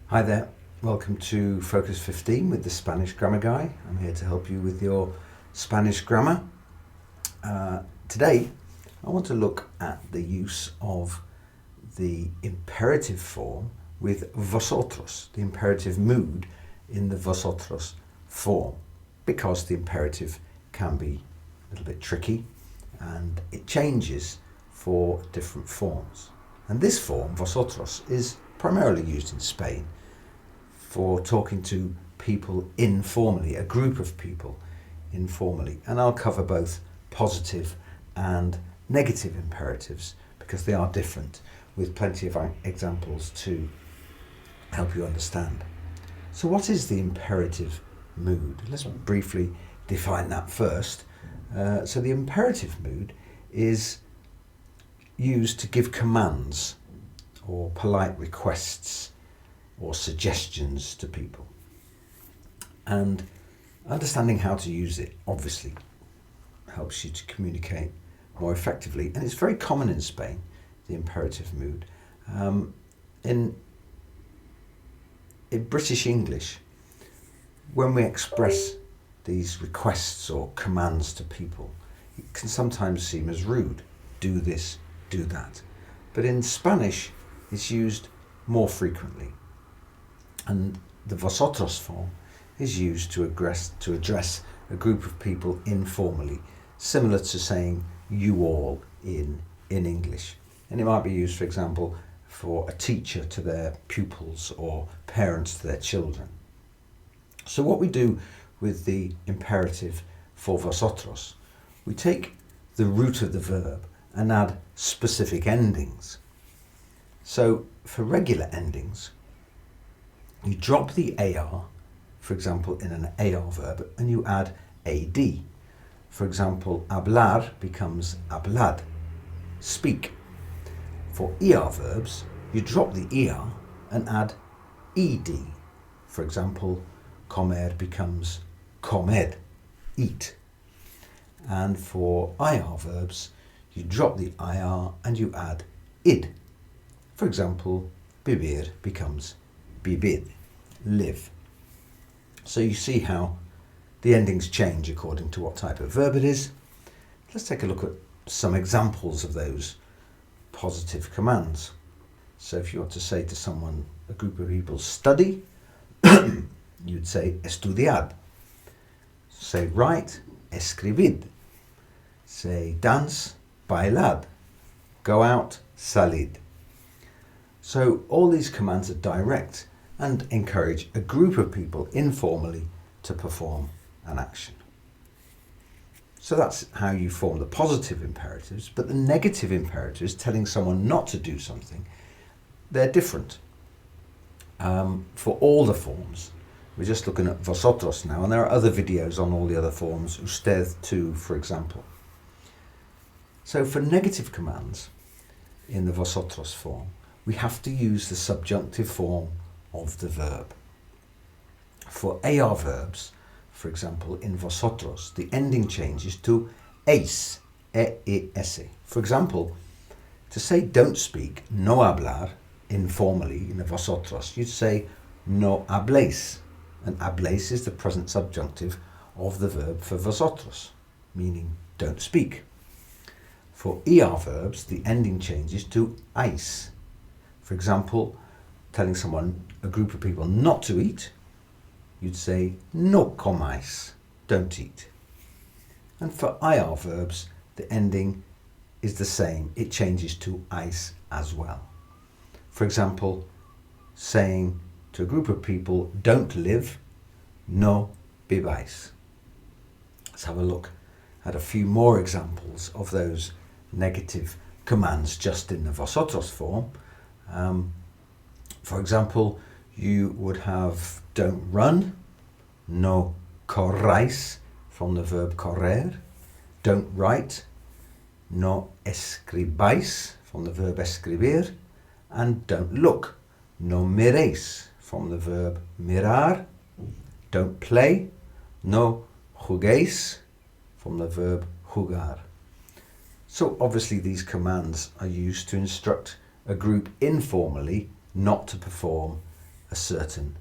Hi there, welcome to Focus 15 with the Spanish Grammar Guy. I'm here to help you with your Spanish grammar. Today I want to look at the use of the imperative form with vosotros, the imperative mood in the vosotros form, because the imperative can be a little bit tricky and it changes for different forms. And this form, vosotros, is primarily used in Spain for talking to people informally, a group of people informally. And I'll cover both positive and negative imperatives because they are different, with plenty of examples to help you understand. So what is the imperative mood? Let's briefly define that first. So the imperative mood is used to give commands or polite requests or suggestions to people. And understanding how to use it obviously helps you to communicate more effectively. And it's very common in Spain, the imperative mood. In British English, when we express these requests or commands to people, it can sometimes seem as rude. Do this, do that. But in Spanish, it's used more frequently. And the vosotros form is used to address a group of people informally, similar to saying you all in English. And it might be used, for example, for a teacher to their pupils or parents to their children. So what we do with the imperative for vosotros, we take the root of the verb and add specific endings. So for regular endings, you drop the AR, for example, in an AR verb, and you add AD. For example, hablar becomes hablad, speak. For ER verbs, you drop the ER and add ED. For example, comer becomes comed, eat. And for IR verbs, you drop the IR and you add id. For example, vivir becomes vivir, live. So you see how the endings change according to what type of verb it is. Let's take a look at some examples of those positive commands. So if you want to say to someone, a group of people, study, you'd say estudiad. Say write, escribid. Say dance, bailad. Go out, salid. So all these commands are direct and encourage a group of people informally to perform an action. So that's how you form the positive imperatives, but the negative imperatives, telling someone not to do something, they're different. For all the forms, we're just looking at vosotros now, and there are other videos on all the other forms, usted tú, for example. So for negative commands in the vosotros form, we have to use the subjunctive form of the verb. For AR verbs, for example, in vosotros, the ending changes to eis, e-e-s. For example, to say don't speak, no hablar, informally in the vosotros, you'd say no habléis. And habléis is the present subjunctive of the verb for vosotros, meaning don't speak. For ER verbs, the ending changes to eis. For example, telling someone, a group of people, not to eat, you'd say no comáis, don't eat. And for IR verbs, the ending is the same. It changes to eis as well. For example, saying to a group of people, don't live, no viváis. Let's have a look at a few more examples of those negative commands just in the vosotros form. For example, you would have don't run, no corráis, from the verb correr. Don't write, no escribáis, from the verb escribir. And don't look, no miréis, from the verb mirar. Don't play, no juguéis, from the verb jugar. So obviously these commands are used to instruct a group informally not to perform a certain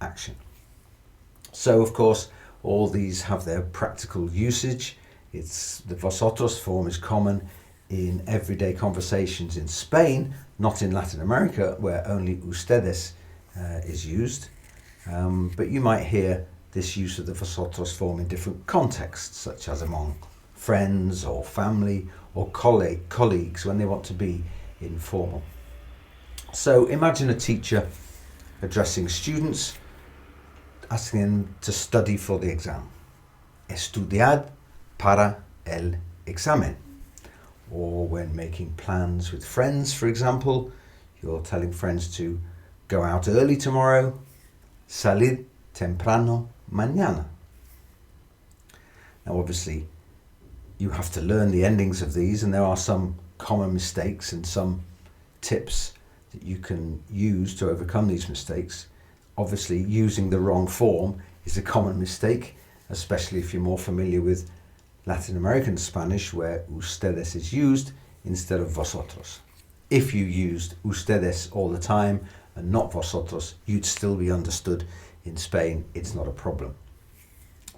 action. So, of course, all these have their practical usage. The vosotros form is common in everyday conversations in Spain, not in Latin America, where only ustedes is used. But you might hear this use of the vosotros form in different contexts, such as among friends or family or colleagues when they want to be informal. So imagine a teacher addressing students, asking them to study for the exam. Estudiad para el examen. Or when making plans with friends, for example, you're telling friends to go out early tomorrow, salir temprano mañana. Now obviously you have to learn the endings of these, and there are some common mistakes and some tips that you can use to overcome these mistakes. Obviously using the wrong form is a common mistake, especially if you're more familiar with Latin American Spanish, where ustedes is used instead of vosotros. If you used ustedes all the time and not vosotros, you'd still be understood in Spain. It's not a problem.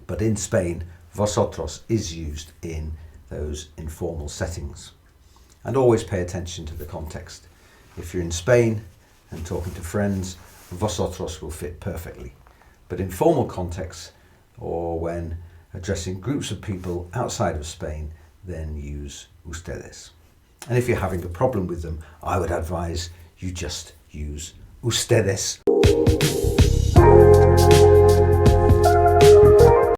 But in Spain, vosotros is used in those informal settings. And always pay attention to the context. If you're in Spain and talking to friends, vosotros will fit perfectly. But in formal contexts, or when addressing groups of people outside of Spain, then use ustedes. And if you're having a problem with them, I would advise you just use ustedes